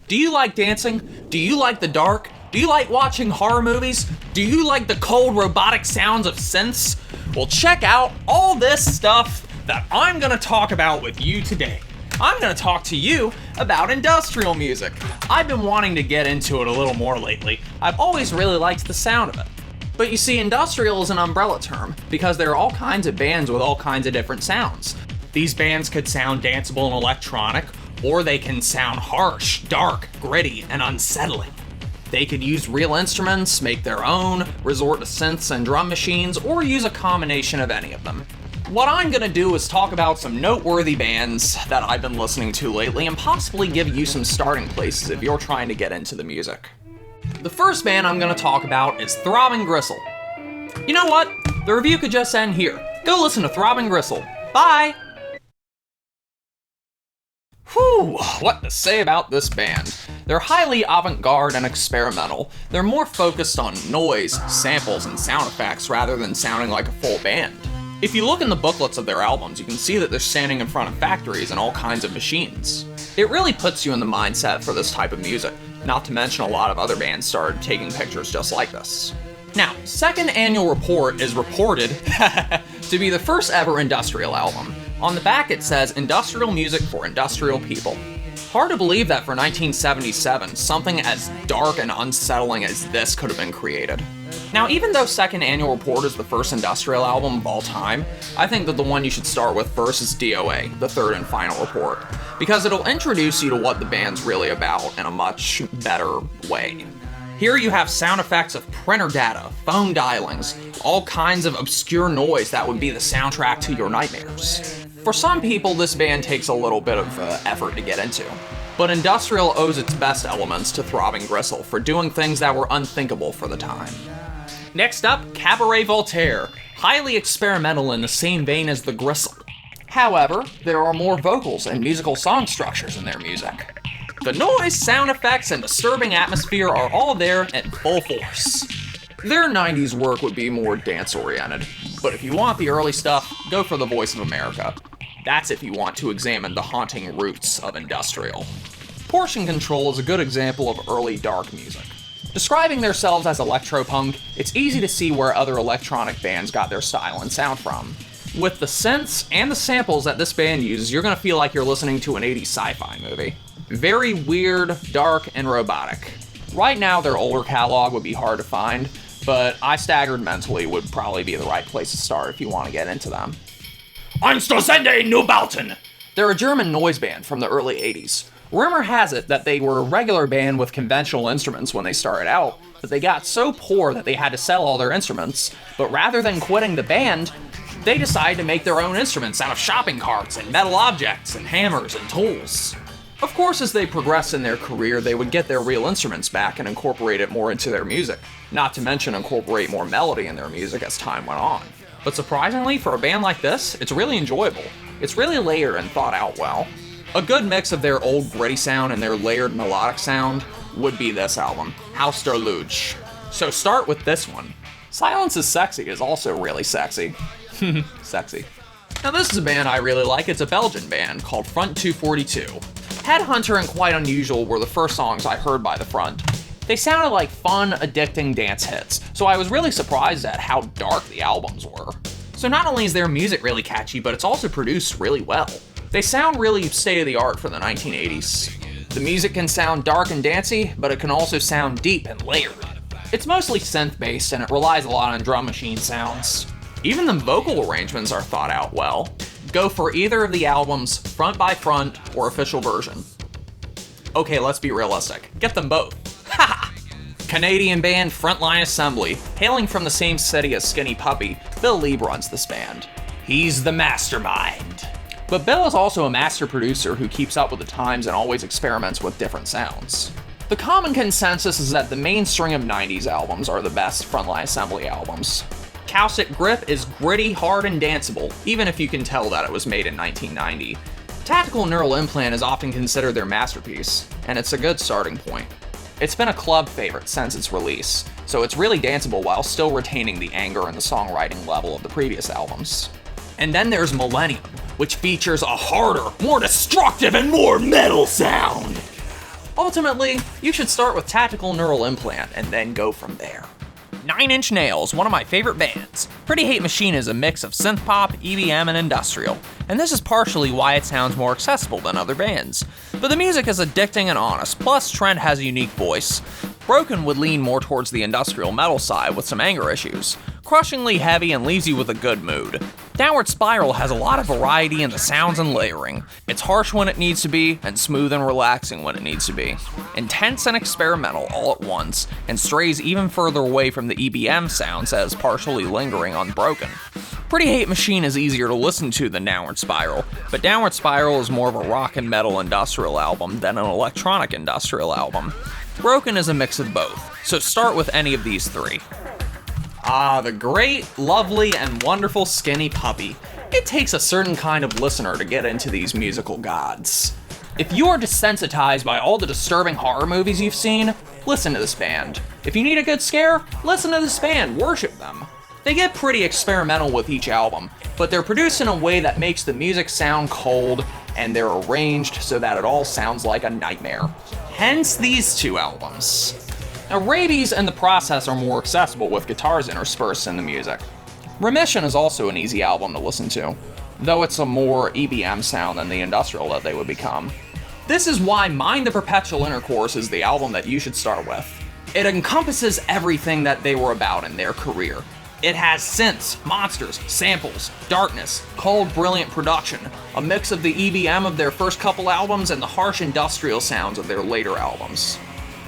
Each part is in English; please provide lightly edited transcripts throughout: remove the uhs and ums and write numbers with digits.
Do you like dancing? Do you like the dark? Do you like watching horror movies? Do you like the cold robotic sounds of synths? Well, check out all this stuff that I'm gonna talk about with you today. I'm gonna talk to you about industrial music. I've been wanting to get into it a little more lately. I've always really liked the sound of it. But you see, industrial is an umbrella term because there are all kinds of bands with all kinds of different sounds. These bands could sound danceable and electronic, or they can sound harsh, dark, gritty, and unsettling. They could use real instruments, make their own, resort to synths and drum machines, or use a combination of any of them. What I'm gonna do is talk about some noteworthy bands that I've been listening to lately and possibly give you some starting places if you're trying to get into the music. The first band I'm gonna talk about is Throbbing Gristle. You know what? The review could just end here. Go listen to Throbbing Gristle. Bye! Whew, what to say about this band? They're highly avant-garde and experimental. They're more focused on noise, samples, and sound effects rather than sounding like a full band. If you look in the booklets of their albums, you can see that they're standing in front of factories and all kinds of machines. It really puts you in the mindset for this type of music, not to mention a lot of other bands started taking pictures just like this. Now, Second Annual Report is reported to be the first ever industrial album. On the back it says, industrial music for industrial people. Hard to believe that for 1977, something as dark and unsettling as this could have been created. Now, even though Second Annual Report is the first industrial album of all time, I think that the one you should start with first is DOA, the third and final report, because it'll introduce you to what the band's really about in a much better way. Here you have sound effects of printer data, phone dialings, all kinds of obscure noise that would be the soundtrack to your nightmares. For some people, this band takes a little bit of effort to get into, but industrial owes its best elements to Throbbing Gristle for doing things that were unthinkable for the time. Next up, Cabaret Voltaire, highly experimental in the same vein as the Gristle. However, there are more vocals and musical song structures in their music. The noise, sound effects, and disturbing atmosphere are all there in full force. Their 90s work would be more dance-oriented, but if you want the early stuff, go for The Voice of America. That's if you want to examine the haunting roots of industrial. Portion Control is a good example of early dark music. Describing themselves as electropunk, it's easy to see where other electronic bands got their style and sound from. With the synths and the samples that this band uses, you're gonna feel like you're listening to an 80s sci-fi movie. Very weird, dark, and robotic. Right now, their older catalog would be hard to find, but I Staggered Mentally would probably be the right place to start if you want to get into them. Einsturzende Neubeauten! They're a German noise band from the early 80s. Rumor has it that they were a regular band with conventional instruments when they started out, but they got so poor that they had to sell all their instruments, but rather than quitting the band, they decided to make their own instruments out of shopping carts and metal objects and hammers and tools. Of course, as they progressed in their career, they would get their real instruments back and incorporate it more into their music, not to mention incorporate more melody in their music as time went on. But surprisingly, for a band like this, it's really enjoyable. It's really layered and thought out well. A good mix of their old gritty sound and their layered melodic sound would be this album, Einstürzende. So start with this one. Silence is Sexy is also really sexy. Sexy. Now this is a band I really like. It's a Belgian band called Front 242. Headhunter and Quite Unusual were the first songs I heard by the Front. They sounded like fun, addicting dance hits, so I was really surprised at how dark the albums were. So not only is their music really catchy, but it's also produced really well. They sound really state-of-the-art for the 1980s. The music can sound dark and dancey, but it can also sound deep and layered. It's mostly synth-based, and it relies a lot on drum machine sounds. Even the vocal arrangements are thought out well. Go for either of the album's front by front or official version. Okay, let's be realistic. Get them both. Ha! Canadian band Frontline Assembly. Hailing from the same city as Skinny Puppy, Bill Lieb runs this band. He's the mastermind. But Bill is also a master producer who keeps up with the times and always experiments with different sounds. The common consensus is that the main string of 90s albums are the best Frontline Assembly albums. Caustic Grip is gritty, hard, and danceable, even if you can tell that it was made in 1990. Tactical Neural Implant is often considered their masterpiece, and it's a good starting point. It's been a club favorite since its release, so it's really danceable while still retaining the anger and the songwriting level of the previous albums. And then there's Millennium, which features a harder, more destructive, and more metal sound. Ultimately, you should start with Tactical Neural Implant and then go from there. Nine Inch Nails, one of my favorite bands. Pretty Hate Machine is a mix of synth-pop, EBM, and industrial, and this is partially why it sounds more accessible than other bands. But the music is addicting and honest, plus Trent has a unique voice. Broken would lean more towards the industrial metal side with some anger issues. Crushingly heavy and leaves you with a good mood. Downward Spiral has a lot of variety in the sounds and layering. It's harsh when it needs to be, and smooth and relaxing when it needs to be. Intense and experimental all at once, and strays even further away from the EBM sounds as partially lingering on Broken. Pretty Hate Machine is easier to listen to than Downward Spiral, but Downward Spiral is more of a rock and metal industrial album than an electronic industrial album. Broken is a mix of both, so start with any of these three. Ah, the great, lovely, and wonderful Skinny Puppy. It takes a certain kind of listener to get into these musical gods. If you are desensitized by all the disturbing horror movies you've seen, listen to this band. If you need a good scare, listen to this band, worship them. They get pretty experimental with each album, but they're produced in a way that makes the music sound cold, and they're arranged so that it all sounds like a nightmare. Hence these two albums. Now, Rabies and The Process are more accessible with guitars interspersed in the music. Remission is also an easy album to listen to, though it's a more EBM sound than the industrial that they would become. This is why Mind the Perpetual Intercourse is the album that you should start with. It encompasses everything that they were about in their career. It has synths, monsters, samples, darkness, cold, brilliant production, a mix of the EBM of their first couple albums and the harsh industrial sounds of their later albums.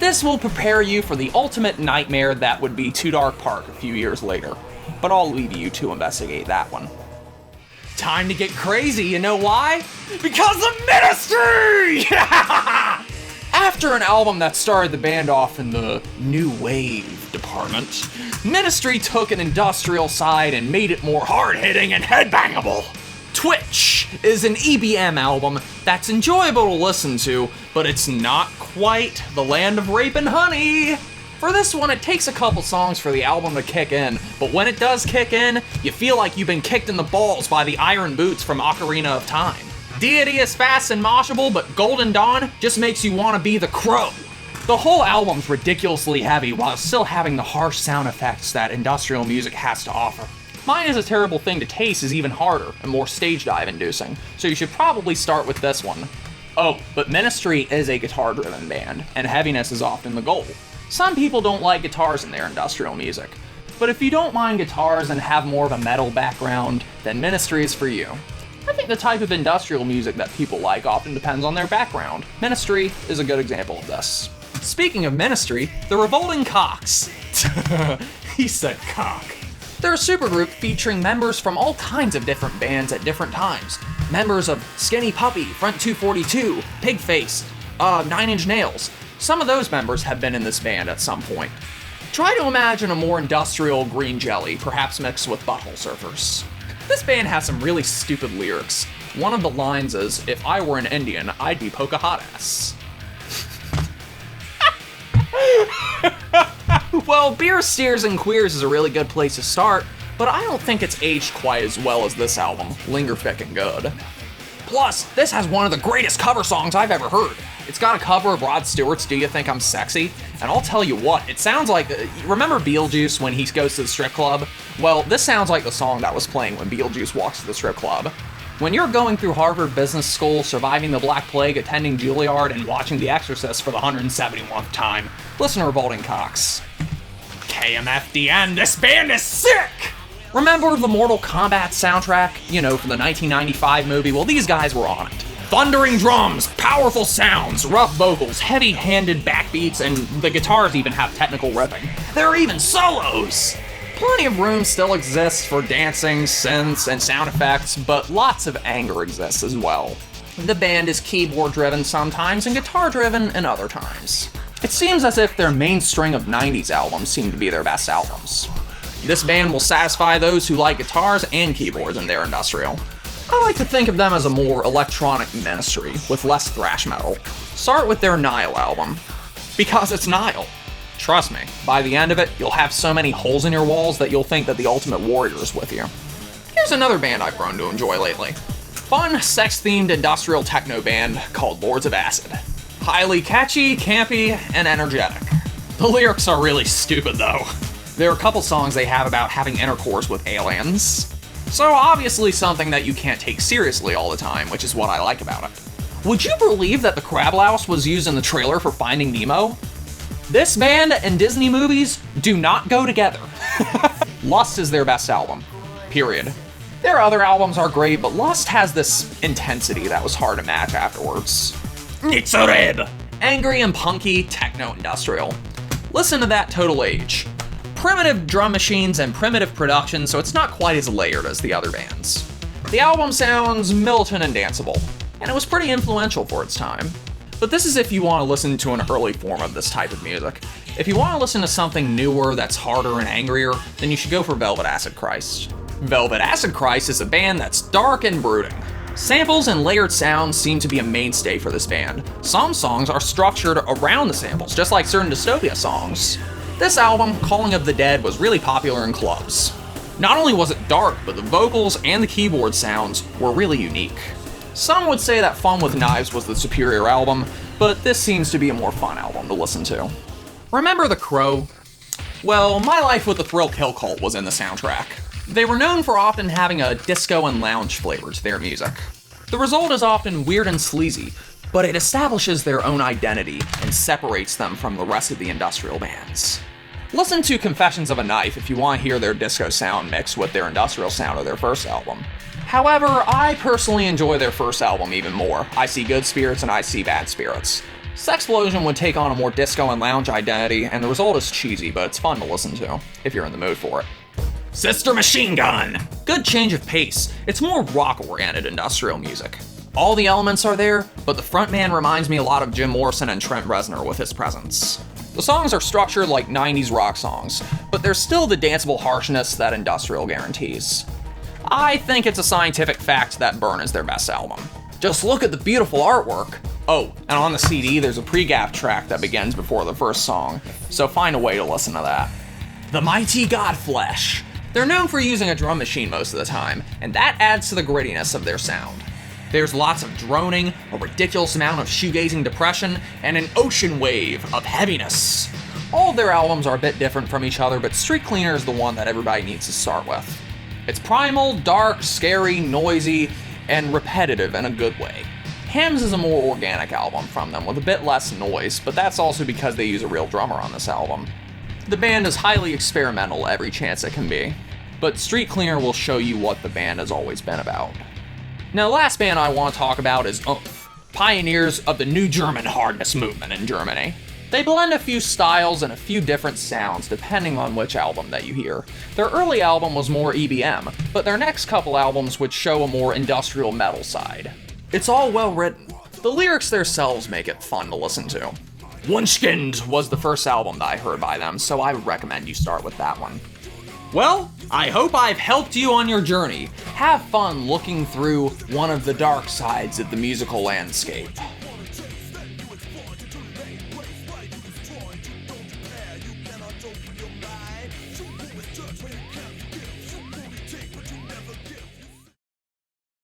This will prepare you for the ultimate nightmare that would be Too Dark Park a few years later, but I'll leave you to investigate that one. Time to get crazy, you know why? Because of Ministry! After an album that started the band off in the new wave department, Ministry took an industrial side and made it more hard-hitting and headbangable. Twitch is an EBM album that's enjoyable to listen to, but it's not quite the land of rape and honey. For this one, it takes a couple songs for the album to kick in, but when it does kick in, you feel like you've been kicked in the balls by the iron boots from Ocarina of Time. Deity is fast and moshable, but Golden Dawn just makes you want to be the Crow. The whole album's ridiculously heavy while still having the harsh sound effects that industrial music has to offer. Mine Is a Terrible Thing to Taste is even harder and more stage dive inducing, so you should probably start with this one. Oh, but Ministry is a guitar-driven band, and heaviness is often the goal. Some people don't like guitars in their industrial music, but if you don't mind guitars and have more of a metal background, then Ministry is for you. I think the type of industrial music that people like often depends on their background. Ministry is a good example of this. Speaking of Ministry, the Revolting Cocks. He said cock. They're a supergroup featuring members from all kinds of different bands at different times. Members of Skinny Puppy, Front 242, Pigface, 9 Inch Nails. Some of those members have been in this band at some point. Try to imagine a more industrial green jelly, perhaps mixed with Butthole Surfers. This band has some really stupid lyrics. One of the lines is, "If I were an Indian, I'd be Pocahontas." Well, Beer, Steers, and Queers is a really good place to start, but I don't think it's aged quite as well as this album, Linger Fickin' Good. Plus, this has one of the greatest cover songs I've ever heard. It's got a cover of Rod Stewart's Do You Think I'm Sexy? And I'll tell you what, it sounds like, remember Beetlejuice when he goes to the strip club? Well, this sounds like the song that was playing when Beetlejuice walks to the strip club. When you're going through Harvard Business School, surviving the Black Plague, attending Juilliard, and watching The Exorcist for the 171th time, listen to Revolting Cocks. KMFDM, this band is sick! Remember the Mortal Kombat soundtrack? You know, from the 1995 movie? Well, these guys were on it. Thundering drums, powerful sounds, rough vocals, heavy-handed backbeats, and the guitars even have technical riffing. There are even solos! Plenty of room still exists for dancing, synths, and sound effects, but lots of anger exists as well. The band is keyboard-driven sometimes and guitar-driven in other times. It seems as if their main string of 90s albums seem to be their best albums. This band will satisfy those who like guitars and keyboards in their industrial. I like to think of them as a more electronic Ministry with less thrash metal. Start with their Nile album, because it's Nile. Trust me, by the end of it, you'll have so many holes in your walls that you'll think that the Ultimate Warrior is with you. Here's another band I've grown to enjoy lately. Fun, sex-themed industrial techno band called Lords of Acid. Highly catchy, campy, and energetic. The lyrics are really stupid though. There are a couple songs they have about having intercourse with aliens. So obviously something that you can't take seriously all the time, which is what I like about it. Would you believe that the crab louse was used in the trailer for Finding Nemo? This band and Disney movies do not go together. Lust is their best album. Period. Their other albums are great, but Lust has this intensity that was hard to match afterwards. Nitzer Ebb! Angry and punky techno-industrial. Listen to that Total Age. Primitive drum machines and primitive production, so it's not quite as layered as the other bands. The album sounds militant and danceable, and it was pretty influential for its time. But this is if you want to listen to an early form of this type of music. If you want to listen to something newer that's harder and angrier, then you should go for Velvet Acid Christ. Velvet Acid Christ is a band that's dark and brooding. Samples and layered sounds seem to be a mainstay for this band. Some songs are structured around the samples, just like certain dystopia songs. This album, Calling of the Dead, was really popular in clubs. Not only was it dark, but the vocals and the keyboard sounds were really unique. Some would say that Fun with Knives was the superior album, but this seems to be a more fun album to listen to. Remember The Crow? Well, My Life with the Thrill Kill Cult was in the soundtrack. They were known for often having a disco and lounge flavor to their music. The result is often weird and sleazy, but it establishes their own identity and separates them from the rest of the industrial bands. Listen to Confessions of a Knife if you want to hear their disco sound mixed with their industrial sound of their first album. However, I personally enjoy their first album even more, I See Good Spirits and I See Bad Spirits. Sexplosion would take on a more disco and lounge identity, and the result is cheesy, but it's fun to listen to, if you're in the mood for it. Sister Machine Gun! Good change of pace. It's more rock-oriented industrial music. All the elements are there, but the frontman reminds me a lot of Jim Morrison and Trent Reznor with his presence. The songs are structured like 90s rock songs, but there's still the danceable harshness that industrial guarantees. I think it's a scientific fact that Burn is their best album. Just look at the beautiful artwork. Oh, and on the CD there's a pre-gap track that begins before the first song, so find a way to listen to that. The Mighty Godflesh. They're known for using a drum machine most of the time, and that adds to the grittiness of their sound. There's lots of droning, a ridiculous amount of shoegazing depression, and an ocean wave of heaviness. All of their albums are a bit different from each other, but Street Cleaner is the one that everybody needs to start with. It's primal, dark, scary, noisy, and repetitive in a good way. Hymns is a more organic album from them with a bit less noise, but that's also because they use a real drummer on this album. The band is highly experimental every chance it can be, but Street Cleaner will show you what the band has always been about. Now, the last band I want to talk about is Oomph, pioneers of the new German hardness movement in Germany. They blend a few styles and a few different sounds depending on which album that you hear. Their early album was more EBM, but their next couple albums would show a more industrial metal side. It's all well written. The lyrics themselves make it fun to listen to. Wunschkind was the first album that I heard by them, so I would recommend you start with that one. Well, I hope I've helped you on your journey. Have fun looking through one of the dark sides of the musical landscape.